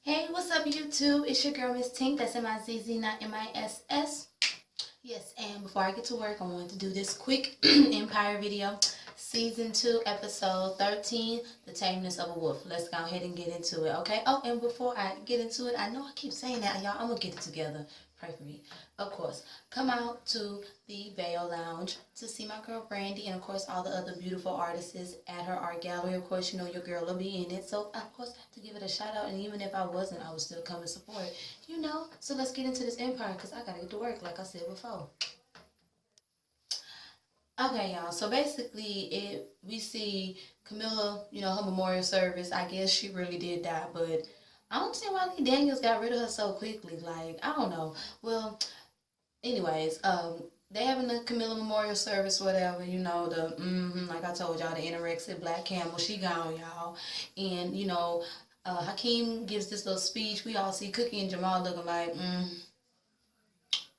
Hey, what's up YouTube? It's your girl Miss Tink. That's M-I-Z-Z, not M-I-S-S. Yes, and before I get to work, I wanted to do this quick Empire video. Season 2, episode 13, The Tameness of a Wolf. Let's go ahead and get into it, okay? Oh, and before I get into it, I know I keep saying that, y'all. I'm going to get it together. Pray for me. Of course, come out to the Evea Lounge to see my girl Brandi and, of course, all the other beautiful artists at her art gallery. Of course, you know your girl will be in it. So, of course, I have to give it a shout out. And even if I wasn't, I would still come and support, you know. So, let's get into this Empire because I got to get to work, like I said before. Okay, y'all. So basically, we see Camilla, you know, her memorial service. I guess she really did die, but I don't see why Lee Daniels got rid of her so quickly. Like, I don't know. Well, anyways, they having the Camilla memorial service, whatever. You know, like I told y'all, the anorexic black camel. She gone, y'all, and you know, Hakeem gives this little speech. We all see Cookie and Jamal looking like,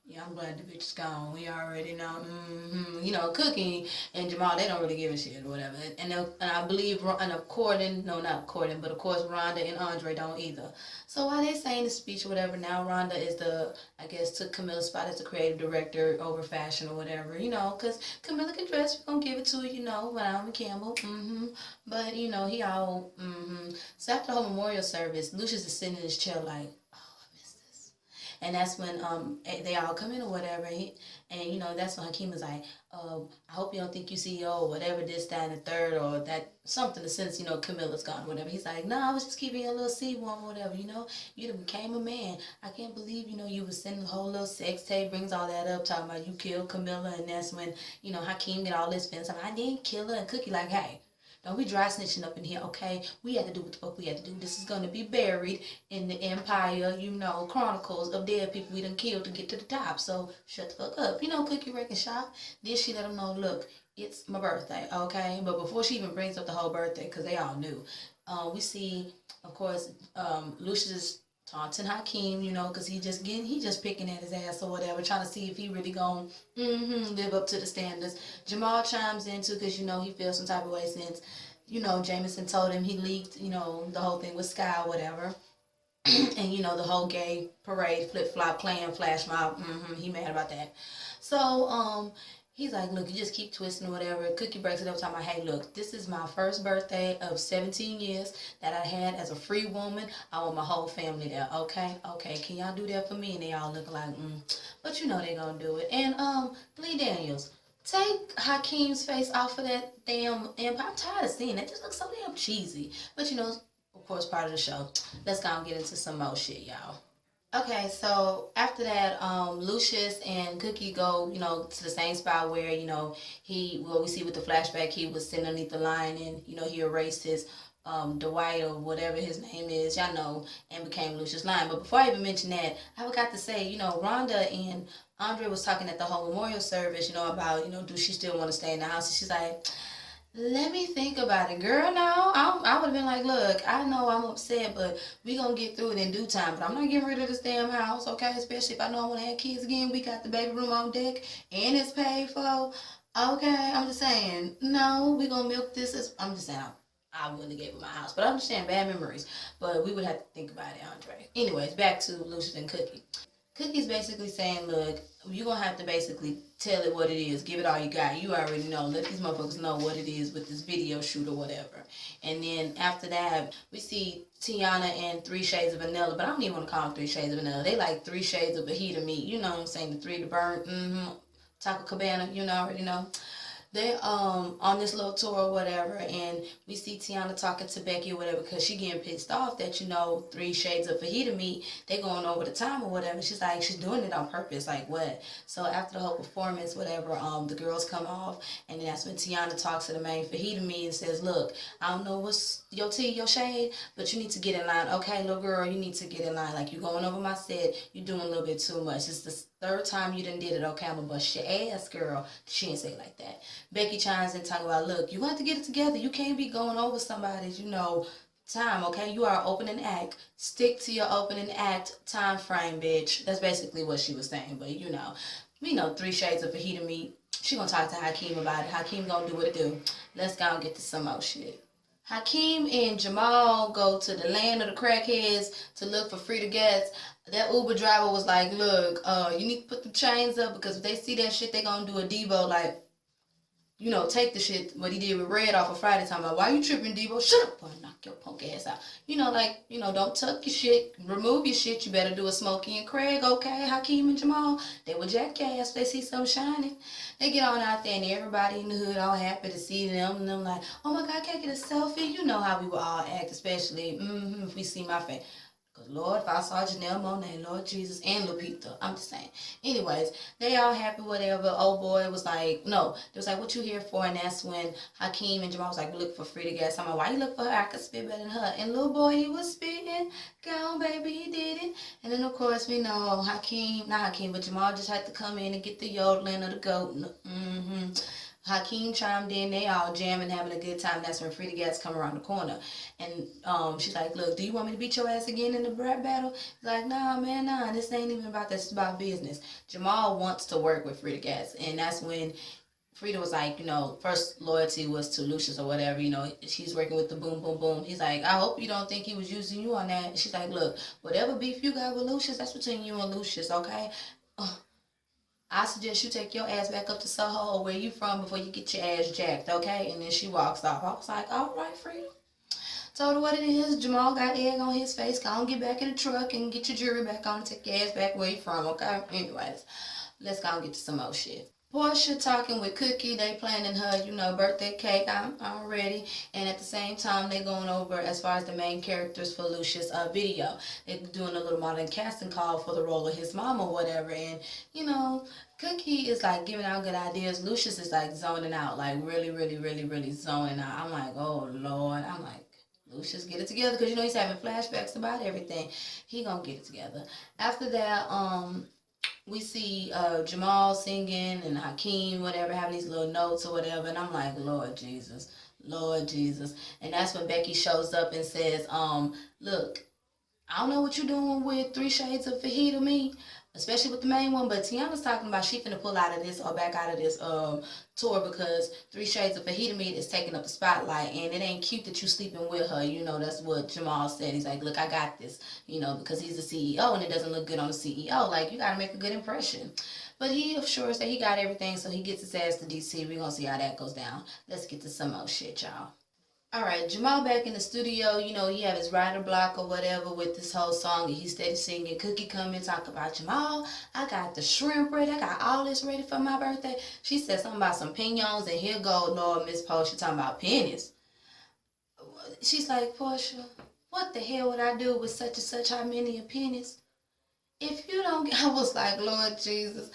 yeah, I'm glad the bitch is gone. We already know. You know, Cookie and Jamal, they don't really give a shit or whatever. And I believe, and according, no, not according, but of course, Rhonda and Andre don't either. So while they saying the speech or whatever, now Rhonda is I guess, took Camilla's spot as the creative director over fashion or whatever, you know, because Camilla can dress. We're going to give it to her, you know, Naomi Campbell. But, you know, he all, So after the whole memorial service, Lucius is sitting in his chair like, and that's when they all come in or whatever, and you know that's when Hakeem was like, I hope you don't think you CEO or whatever, this, that, and the third, or that something since you know Camilla's gone or whatever. He's like, no, I was just keeping you a little C1 or whatever, you know. You done became a man. I can't believe you know you was sending the whole little sex tape, brings all that up, talking about you killed Camilla, and that's when you know Hakeem get all this fence. I didn't kill her, and Cookie like, hey. Don't be dry snitching up in here, okay? We had to do what the fuck we had to do. This is going to be buried in the Empire, you know, chronicles of dead people we done killed to get to the top. So, shut the fuck up. You know, Cookie wreck and shop. Then she let them know, look, it's my birthday, okay? But before she even brings up the whole birthday, because they all knew, we see, of course, Lucius taunting Hakeem, you know, because he just picking at his ass or whatever, trying to see if he really gonna live up to the standards. Jamal chimes in too, because you know he feels some type of way since, you know, Jameson told him he leaked, you know, the whole thing with Sky or whatever. And you know the whole gay parade, flip flop, clan, flash mob. He mad about that. So he's like, look, you just keep twisting or whatever. Cookie breaks it up, talking about, hey, look, this is my first birthday of 17 years that I had as a free woman. I want my whole family there, okay? Okay, can y'all do that for me? And they all look like, But you know they gonna do it. And Lee Daniels, take Hakeem's face off of that damn Empire. I'm tired of seeing that. It just looks so damn cheesy. But you know, of course, part of the show. Let's go and get into some more shit, y'all. Okay, so after that, Lucius and Cookie go, you know, to the same spot where, you know, we see with the flashback, he was sitting underneath the line and, you know, he erased his, Dwight or whatever his name is, y'all know, and became Lucius Line. But before I even mention that, I forgot to say, you know, Rhonda and Andre was talking at the whole memorial service, you know, about, you know, do she still want to stay in the house? And she's like, let me think about it, girl. No, I would have been like, look, I know I'm upset, but we gonna get through it in due time. But I'm not getting rid of this damn house, okay? Especially if I know I want to have kids again. We got the baby room on deck, and it's paid for. Okay, I'm just saying, no, we gonna milk this. I'm just saying, I wouldn't have gave her my house, but I understand bad memories. But we would have to think about it, Andre. Anyways, back to Lucius and Cookie. Cookie's basically saying, look, you're going to have to basically tell it what it is. Give it all you got. You already know. Let these motherfuckers know what it is with this video shoot or whatever. And then after that, we see Tiana and 3 Shades of Vanilla. But I don't even want to call them 3 Shades of Vanilla. They like 3 Shades of Fajita meat. You know what I'm saying? The 3 to burn. Taco Cabana. You know, already know. They on this little tour or whatever, and we see Tiana talking to Becky or whatever because she getting pissed off that, you know, 3 Shades of Fajita meat, they going over the time or whatever. She's like, she's doing it on purpose, like what? So after the whole performance, whatever, the girls come off, and then that's when Tiana talks to the main Fajita meat and says, look, I don't know what's your tea, your shade, but you need to get in line. Okay, little girl, you need to get in line. Like, you going over my set, you doing a little bit too much. It's the 3rd time you done did it. Okay, I'm gonna bust your ass, girl. She didn't say it like that. Becky chimes in talking about, look, you have to get it together. You can't be going over somebody's, you know, time, okay? You are opening act. Stick to your opening act time frame, bitch. That's basically what she was saying. But, you know, 3 Shades of Fajita meat. She gonna talk to Hakeem about it. Hakeem gonna do what it do. Let's go and get to some more shit. Hakeem and Jamal go to the land of the crackheads to look for Frida Gas. That Uber driver was like, look, you need to put the chains up because if they see that shit, they gonna do a Debo, like, you know, take the shit, what he did with Red off of Friday, talking about, why you tripping, Debo? Shut up, boy, knock your punk ass out. You know, like, you know, don't tuck your shit, remove your shit, you better do a Smokey and Craig, okay? Hakeem and Jamal, they were jackass, they see something shining. They get on out there and everybody in the hood all happy to see them, and them like, oh my God, can't I get a selfie? You know how we would all act, especially if we see my face. Because, Lord, if I saw Janelle Monáe, Lord Jesus, and Lupita, I'm just saying. Anyways, they all happy, whatever. Old boy was like, no. They was like, what you here for? And that's when Hakeem and Jamal was like, look for Frida Gas. I'm like, why you look for her? I could spit better than her. And little boy, he was spitting. Go on, baby, he did it. And then, of course, we know but Jamal just had to come in and get the yodeling of the goat. Hakeem chimed in, they all jamming, having a good time. That's when Frida Gas come around the corner. And she's like, look, do you want me to beat your ass again in the rap battle? He's like, nah, man, nah, this ain't even about that, it's about business. Jamal wants to work with Frida Gas. And that's when Frida was like, you know, first loyalty was to Lucius or whatever, you know, she's working with the boom, boom, boom. He's like, I hope you don't think he was using you on that. And she's like, look, whatever beef you got with Lucius, that's between you and Lucius, okay? I suggest you take your ass back up to Soho, where you from, before you get your ass jacked, okay? And then she walks off. I was like, all right, Frida. Told her what it is. Jamal got egg on his face. Go on, get back in the truck and get your jewelry back on and take your ass back where you from, okay? Anyways, let's go and get to some more shit. Portia talking with Cookie. They planning her, you know, birthday cake already. And at the same time, they going over as far as the main characters for Lucius' video. They're doing a little modeling casting call for the role of his mom or whatever. And, you know, Cookie is like giving out good ideas. Lucius is like zoning out, like really, really, really, really zoning out. I'm like, oh, Lord. I'm like, Lucius, get it together. Because, you know, he's having flashbacks about everything. He gonna get it together. After that, we see Jamal singing and Hakeem, whatever, having these little notes or whatever. And I'm like, Lord Jesus, Lord Jesus. And that's when Becky shows up and says, look, I don't know what you're doing with 3 Shades of Fajita Me, especially with the main one, but Tiana's talking about she finna pull out of this or back out of this tour because 3 Shades of Fajita Me is taking up the spotlight, and it ain't cute that you sleeping with her. You know, that's what Jamal said. He's like, look, I got this, you know, because he's the CEO and it doesn't look good on the CEO. Like, you gotta make a good impression. But he assures that he got everything, so he gets his ass to DC. We're gonna see how that goes down. Let's get to some more shit, y'all. Alright, Jamal back in the studio, you know, he have his writer block or whatever with this whole song, and he steady singing. Cookie come and talk about, Jamal, I got the shrimp ready, I got all this ready for my birthday. She said something about some pignons, and here go Lord Miss Portia talking about pennies. She's like, Portia, what the hell would I do with such and such, how many pennies? If you don't, I was like, Lord Jesus.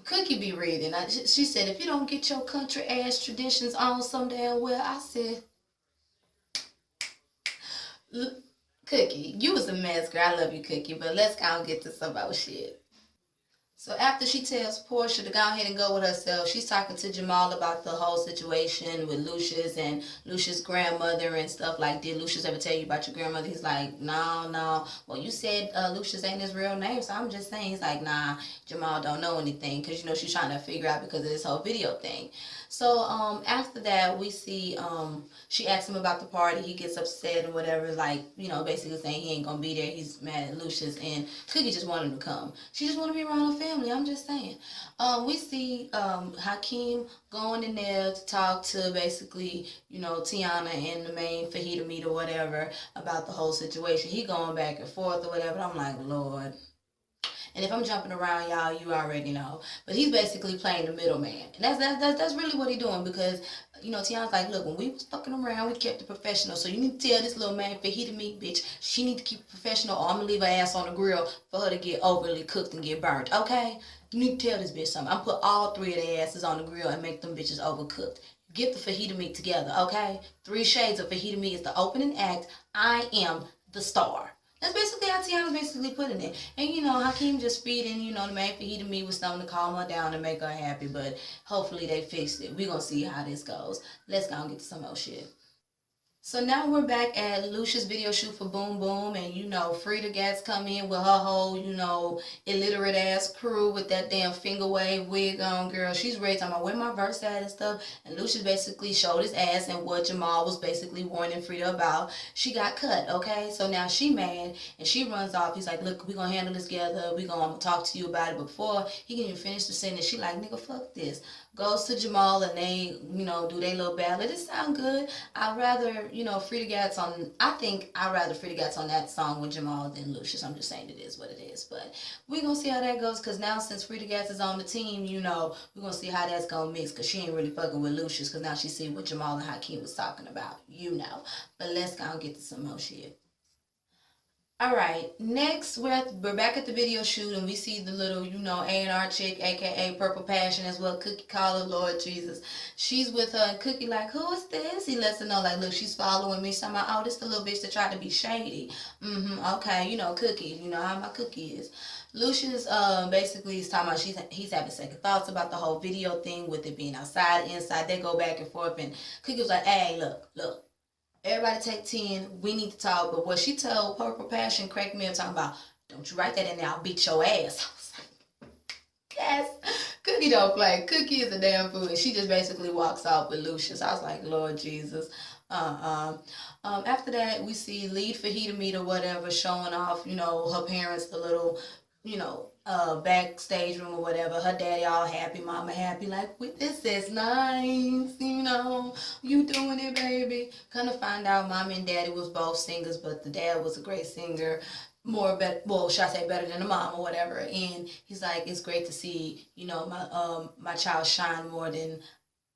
Cookie be reading. She said, if you don't get your country ass traditions on some damn well, I said, Cookie, you was a mess, girl. I love you, Cookie, but let's go and get to some more shit. So after she tells Portia to go ahead and go with herself, she's talking to Jamal about the whole situation with Lucius and Lucius' grandmother and stuff. Like, did Lucius ever tell you about your grandmother? He's like, no. Well, you said Lucius ain't his real name, so I'm just saying. He's like, nah, Jamal don't know anything, because, you know, she's trying to figure out because of this whole video thing. So after that, we see she asks him about the party. He gets upset and whatever, like, you know, basically saying he ain't gonna be there. He's mad at Lucius, and Cookie just wanted him to come. She just want to be around her family. I'm just saying. We see Hakeem going in there to talk to basically, you know, Tiana and the main fajita meat or whatever about the whole situation. He going back and forth or whatever. I'm like, Lord. And if I'm jumping around, y'all, you already know. But he's basically playing the middleman. And that's really what he's doing, because, you know, Tiana's like, look, when we was fucking around, we kept it professional. So you need to tell this little man, fajita meat bitch, she need to keep it professional, or I'm going to leave her ass on the grill for her to get overly cooked and get burnt, okay? You need to tell this bitch something. I'm put all 3 of their asses on the grill and make them bitches overcooked. Get the fajita meat together, okay? 3 Shades of Fajita Meat is the opening act. I am the star. That's basically how Tiana's basically putting it. And, you know, Hakeem just feeding, you know, the main fajita meat with something to calm her down and make her happy. But hopefully they fixed it. We're going to see how this goes. Let's go and get to some more shit. So now we're back at Lucia's video shoot for Boom Boom, and you know, Frida Gatz come in with her whole, you know, illiterate ass crew with that damn finger wave wig on, girl. She's ready talking about where my verse at and stuff. And Lucia's basically showed his ass and what Jamal was basically warning Frida about. She got cut, okay? So now she mad and she runs off. He's like, look, we gonna handle this together. I'm gonna talk to you about it. But before he can even finish the sentence, she like, nigga, fuck this. Goes to Jamal and they, you know, do their little ballad. It sound good. I'd rather, you know, Frida Gatz on, I think I'd rather Frida Gatz on that song with Jamal than Lucius. I'm just saying it is what it is. But we're going to see how that goes, because now since Frida Gatz is on the team, you know, we're going to see how that's going to mix, because she ain't really fucking with Lucius, because now she see what Jamal and Hakeem was talking about, you know. But let's go and get to some more shit. Alright, next we're back at the video shoot, and we see the little, you know, A&R chick, aka Purple Passion, as well Cookie call her, Lord Jesus. She's with her, and Cookie like, who is this? He lets her know, like, look, she's following me. She's talking about, oh, this the little bitch that tried to be shady. Okay, you know, Cookie, you know how my Cookie is. Lucius basically is talking about he's having second thoughts about the whole video thing with it being outside, inside. They go back and forth, and Cookie was like, hey, look. Everybody take 10. We need to talk. But what she told Purple Passion cracked me up, talking about, don't you write that in there, I'll beat your ass. I was like, yes. Cookie don't play. Cookie is a damn fool. And she just basically walks off with Lucius. I was like, Lord Jesus. After that, we see lead fajita meat or whatever showing off, you know, her parents, the little, you know, backstage room or whatever. Her daddy all happy, mama happy, like, this is nice, you know, you doing it, baby. Kind of find out mama and daddy was both singers, but the dad was a great singer, should I say better than the mom or whatever. And he's like, it's great to see, you know, my child shine more than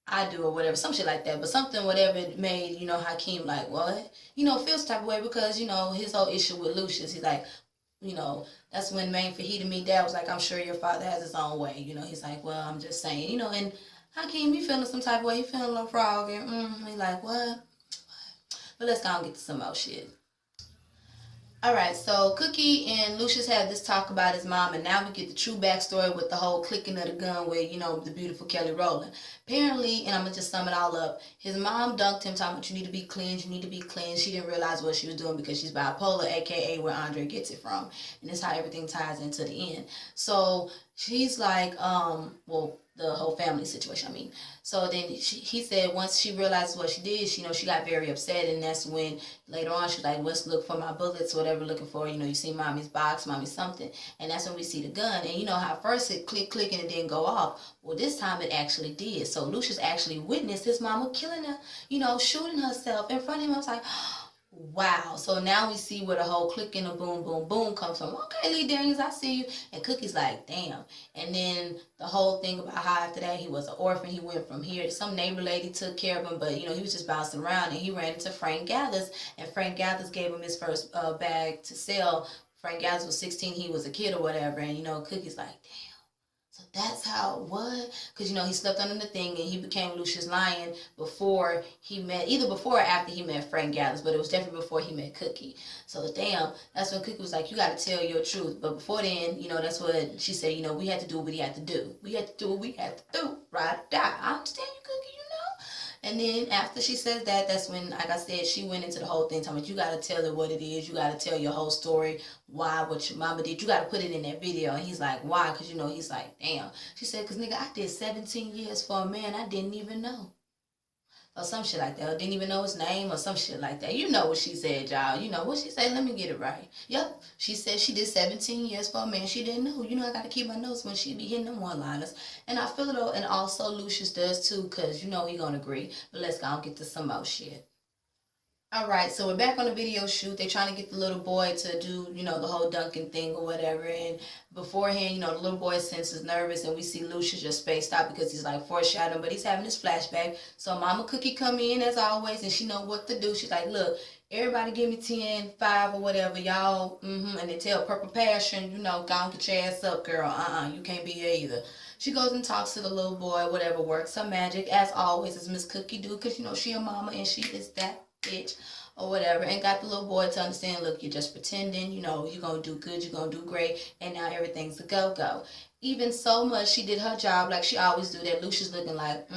I do or whatever, some shit like that. But something, whatever it made, you know, Hakeem like, what? You know, feels type of way, because, you know, his whole issue with Lucius, he's like, you know, that's when main fajita meat dad was like, I'm sure your father has his own way. You know, he's like, well, I'm just saying, you know. And Hakeem, he feeling some type of way. He feeling a little froggy. He like, what? But let's go and get to some more shit. Alright, so Cookie and Lucius had this talk about his mom, and now we get the true backstory with the whole clicking of the gun with, you know, the beautiful Kelly Rowland. Apparently, and I'm going to just sum it all up, his mom dunked him talking about, you need to be cleansed, you need to be cleansed. She didn't realize what she was doing because she's bipolar, aka where Andre gets it from. And that's how everything ties into the end. So she's like, well, the whole family situation, I mean. So then he said once she realized what she did, she, you know, she got very upset, and that's when later on she was like, let's look for my bullets, whatever looking for, you know, you see mommy's box, mommy's something, and that's when we see the gun. And you know how first it click and it didn't go off. Well, this time it actually did. So Lucius actually witnessed his mama killing her, you know, shooting herself in front of him. I was like, wow. So now we see where the whole clicking of boom, boom, boom comes from. Okay, Lee Daniels, I see you. And Cookie's like, damn. And then the whole thing about how after that he was an orphan. He went from here to some neighbor lady took care of him, but, you know, he was just bouncing around, and he ran into Frank Gathers, and Frank Gathers gave him his first bag to sell. Frank Gathers was 16. He was a kid or whatever. And, you know, Cookie's like, damn. So that's how it was, because, you know, he slept under the thing, and he became Lucius Lyon before he met, either before or after he met Frank Gathers, but it was definitely before he met Cookie. So damn, that's when Cookie was like, you got to tell your truth. But before then, you know, that's what she said, you know, we had to do what we had to do. We had to do what we had to do, right or die. I understand you, Cookie, you know. And then after she says that, that's when, like I said, she went into the whole thing, talking about you got to tell her what it is. You got to tell your whole story, why, what your mama did. You got to put it in that video. And he's like, why? Because, you know, he's like, damn. She said, because, nigga, I did 17 years for a man I didn't even know. Or some shit like that. Or didn't even know his name or some shit like that. You know what she said, y'all. You know what she said. Let me get it right. Yep. She said she did 17 years for a man she didn't know. You know, I got to keep my notes when she be hitting them one-liners. And I feel it though. And also Lucius does too, because, you know, he going to agree. But let's go and get to some more shit. Alright, so we're back on the video shoot. They're trying to get the little boy to do, you know, the whole dunking thing or whatever. And beforehand, you know, the little boy senses nervous, and we see Lucius just spaced out because he's like foreshadowing, but he's having this flashback. So Mama Cookie come in as always, and she know what to do. She's like, look, everybody give me 10, 5 or whatever, y'all. And they tell Purple Passion, you know, go and get your ass up, girl. You can't be here either. She goes and talks to the little boy, whatever, works her magic, as always, as Miss Cookie do, because, you know, she a mama and she is that bitch or whatever, and got the little boy to understand, look, you're just pretending, you know, you're gonna do good, you're gonna do great, and now everything's a go-go. Even so much, she did her job like she always do, that Lucia's looking like,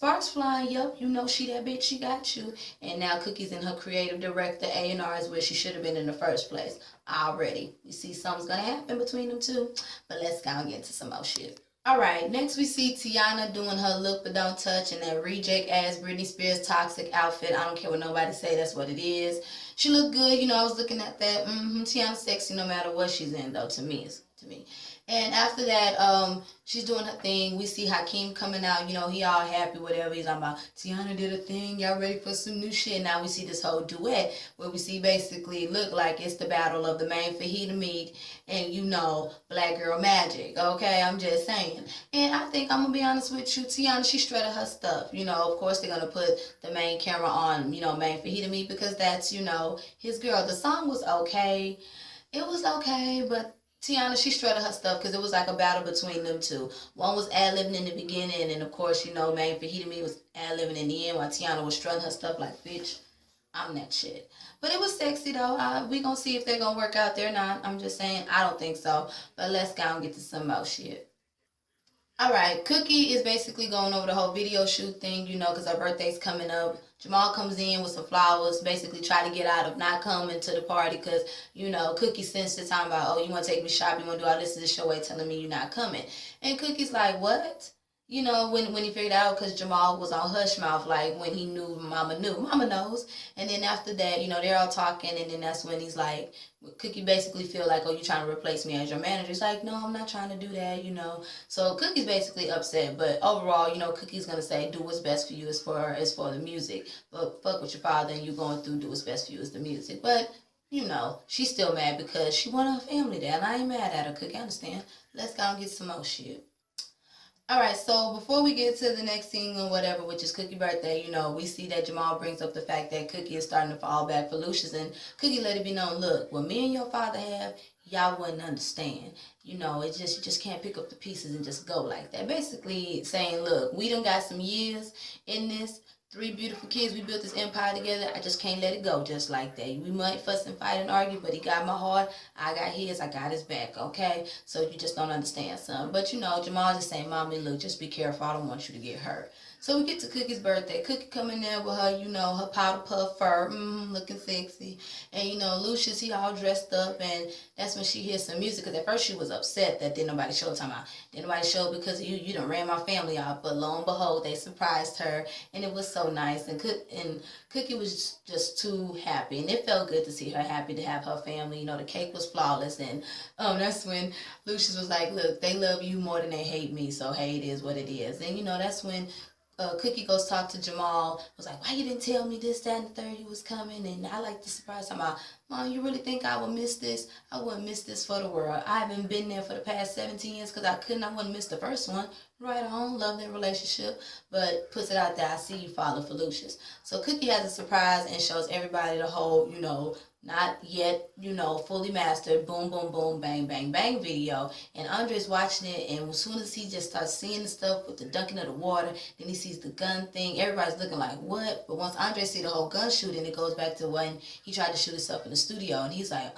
Sparks flying, yup, you know she that bitch, she got you. And now Cookie's in her creative director A&R is where she should have been in the first place. Already. We see something's gonna happen between them two. But let's go and get into some more shit. Alright, next we see Tiana doing her look but don't touch in that reject ass Britney Spears toxic outfit. I don't care what nobody say, that's what it is. She looked good, you know, I was looking at that. Tiana's sexy no matter what she's in though, to me. And after that, she's doing her thing. We see Hakeem coming out, you know, he all happy, whatever. He's talking about, Tiana did a thing, y'all ready for some new shit? Now we see this whole duet where we see basically look like it's the battle of the main fajita meat and, you know, black girl magic, okay? I'm just saying. And I think I'm going to be honest with you, Tiana, she strutted her stuff. You know, of course they're going to put the main camera on, you know, main fajita meat because that's, you know, his girl. The song was okay. It was okay, but Tiana, she strutted her stuff because it was like a battle between them two. One was ad-libbing in the beginning, and of course, you know, main fajita meat was ad-libbing in the end while Tiana was strutting her stuff like, bitch, I'm that shit. But it was sexy, though. We gonna see if they're gonna work out there or not. I'm just saying, I don't think so. But let's go and get to some more shit. Alright, Cookie is basically going over the whole video shoot thing, you know, because her birthday's coming up. Jamal comes in with some flowers, basically try to get out of not coming to the party because, you know, Cookie sensed the time about, oh, you want to take me shopping, you want to do all this, your way telling me you're not coming. And Cookie's like, what? You know, when he figured out, because Jamal was on hush mouth, like when he knew Mama knew. Mama knows. And then after that, you know, they're all talking, and then that's when he's like, Cookie basically feel like, oh, you trying to replace me as your manager. He's like, no, I'm not trying to do that, you know. So Cookie's basically upset, but overall, you know, Cookie's going to say, do what's best for you as for the music. But fuck with your father and you going through, do what's best for you as the music. But, you know, she's still mad because she wanted her family there, and I ain't mad at her, Cookie, I understand. Let's go and get some more shit. Alright, so before we get to the next scene or whatever, which is Cookie's birthday, you know, we see that Jamal brings up the fact that Cookie is starting to fall back for Lucius, and Cookie let it be known, look, what me and your father have, y'all wouldn't understand. You know, it's just, you just can't pick up the pieces and just go like that. Basically saying, look, we done got some years in this. 3 beautiful kids, we built this empire together. I just can't let it go just like that. We might fuss and fight and argue, but he got my heart. I got his. I got his back, okay? So you just don't understand, son. But, you know, Jamal just saying, Mommy, look, just be careful. I don't want you to get hurt. So we get to Cookie's birthday. Cookie coming there with her, you know, her powder puff fur, looking sexy. And, you know, Lucius, he all dressed up, and that's when she hears some music. Because at first she was upset that didn't nobody show. Talking about, didn't nobody show because you done ran my family off. But lo and behold, they surprised her, and it was so nice. And Cookie was just too happy. And it felt good to see her happy to have her family. You know, the cake was flawless. And that's when Lucius was like, look, they love you more than they hate me. So, hey, it is what it is. And, you know, that's when Cookie goes talk to Jamal, was like, why you didn't tell me this, that, and the third you was coming? And I like the surprise. I'm like, Mom, you really think I would miss this? I wouldn't miss this for the world. I haven't been there for the past 17 years because I wouldn't miss the first one. Right on, love their relationship, but puts it out there, I see you father for Lucius. So Cookie has a surprise and shows everybody the whole, you know, not yet, you know, fully mastered, boom, boom, boom, bang, bang, bang video. And Andre's watching it, and as soon as he just starts seeing the stuff with the dunking of the water, then he sees the gun thing. Everybody's looking like, what? But once Andre see the whole gun shooting, it goes back to when he tried to shoot himself in the studio, and he's like,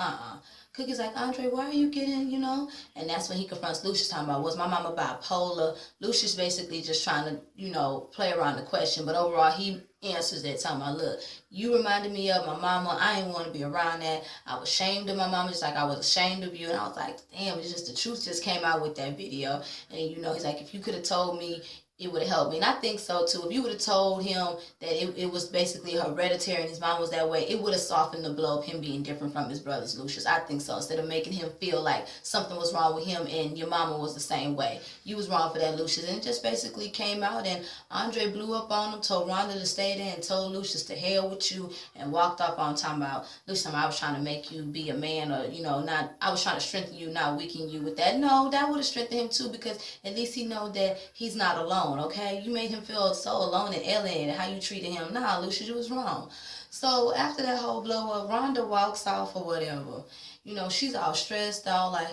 Cookie's like, Andre, why are you getting, you know? And that's when he confronts Lucius, talking about, was my mama bipolar? Lucius basically just trying to, you know, play around the question. But overall, he answers that, talking about, look, you reminded me of my mama. I didn't want to be around that. I was ashamed of my mama just like I was ashamed of you. And I was like, damn, it's just the truth just came out with that video. And, you know, he's like, if you could have told me, it would have helped me. And I think so too. If you would have told him that it was basically hereditary and his mom was that way, it would have softened the blow of him being different from his brothers, Lucius. I think so. Instead of making him feel like something was wrong with him and your mama was the same way. You was wrong for that, Lucius. And it just basically came out, and Andre blew up on him, told Rhonda to stay there, and told Lucius to hell with you, and walked off on talking about, Lucius, I was trying to make you be a man, or, you know, not, I was trying to strengthen you, not weaken you with that. No, that would have strengthened him too, because at least he know that he's not alone, okay? You made him feel so alone and alienated, how you treated him. Nah, Lucius, you was wrong. So after that whole blow up, Rhonda walks off or whatever. You know, she's all stressed, all like,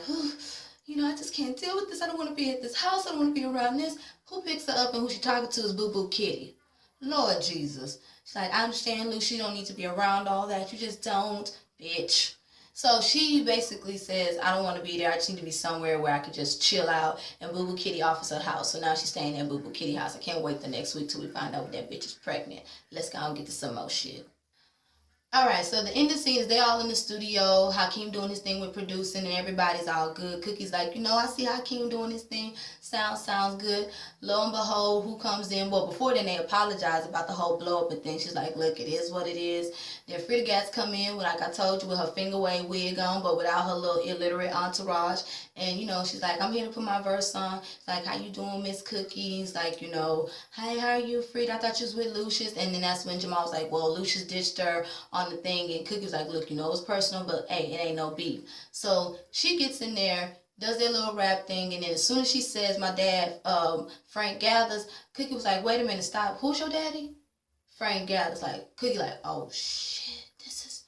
you know, I just can't deal with this. I don't want to be at this house. I don't want to be around this. Who picks her up and who she talking to is Boo Boo Kitty. Lord Jesus. She's like, I understand, Lucius, you don't need to be around all that. You just don't, bitch. So she basically says, I don't want to be there. I just need to be somewhere where I could just chill out. And Boo Boo Kitty offers her house. So now she's staying at Boo Boo Kitty house. I can't wait the next week till we find out that bitch is pregnant. Let's go and get to some more shit. Alright, so the end of the scene is they all in the studio, Hakeem doing his thing with producing, and everybody's all good. Cookie's like, you know, I see Hakeem doing his thing. Sounds good. Lo and behold, who comes in? Well, before then, they apologize about the whole blow-up and thing. She's like, look, it is what it is. Then Frida Gats come in, like I told you, with her finger wave wig on, but without her little illiterate entourage. And, you know, she's like, I'm here to put my verse on. It's like, how you doing, Miss Cookies? Like, you know, hey, how are you, Frida? I thought you was with Lucius. And then that's when Jamal was like, well, Lucius ditched her on the thing, and Cookie was like, look, you know, it's personal, but hey, it ain't no beef. So she gets in there, does their little rap thing, and then as soon as she says my dad, Frank Gathers, Cookie was like, wait a minute, stop, who's your daddy? Frank Gathers, like, Cookie like, oh shit, this is,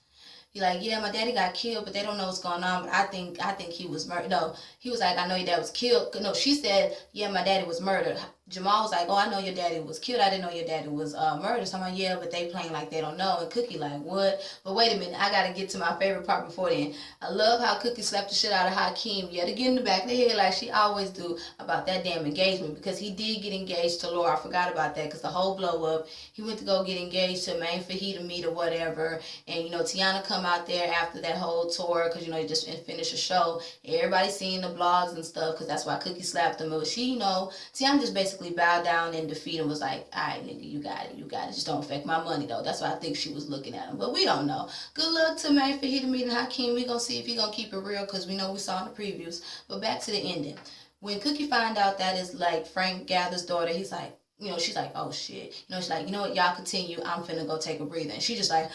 he like, yeah, my daddy got killed, but they don't know what's going on, but I think he was murdered. No, he was like, I know your dad was killed. No, she said, yeah, my daddy was murdered. Jamal was like, oh, I know your daddy was killed. I didn't know your daddy was murdered. So I'm like, yeah, but they playing like they don't know. And Cookie like, what? But wait a minute, I got to get to my favorite part before then. I love how Cookie slapped the shit out of Hakeem yet again in the back of the head like she always do about that damn engagement, because he did get engaged to Laura. I forgot about that because the whole blow up, he went to go get engaged to Main Fajita meet or whatever. And, you know, Tiana come out there after that whole tour because, you know, he just finished a show. Everybody seeing the blogs and stuff because that's why Cookie slapped him. But she, you know, Tiana just basically bowed down in defeat and was like, all right, nigga, you got it. Just don't affect my money, though. That's why I think she was looking at him. But we don't know. Good luck to Main Fajita meeting Hakeem. We gonna see if he gonna keep it real because we know we saw in the previews. But back to the ending. When Cookie find out that it's like Frank Gather's daughter, he's like, you know, she's like, oh shit. You know, she's like, you know what, y'all continue. I'm finna go take a breather. And she just like,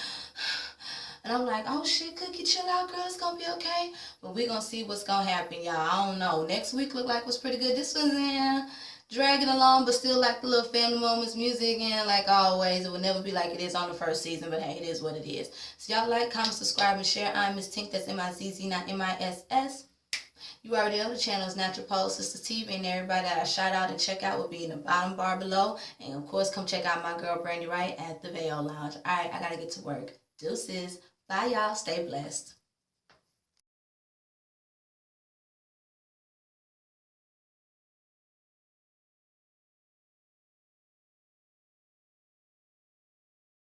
and I'm like, oh shit, Cookie, chill out, girl. It's gonna be okay. But we gonna see what's gonna happen, y'all. I don't know. Next week looked like it was pretty good. This was dragging along, but still like the little family moments, music, and like always, it will never be like it is on the first season, but hey, it is what it is. So y'all like, comment, subscribe, and share. I'm Miss Tink, that's M-I-Z-Z, not M-I-S-S. You already know the channel is Natural Pole Sister TV, and everybody that I shout out and check out will be in the bottom bar below. And of course, come check out my girl Brandi Wright at the Evea Lounge. Alright, I gotta get to work. Deuces. Bye y'all. Stay blessed.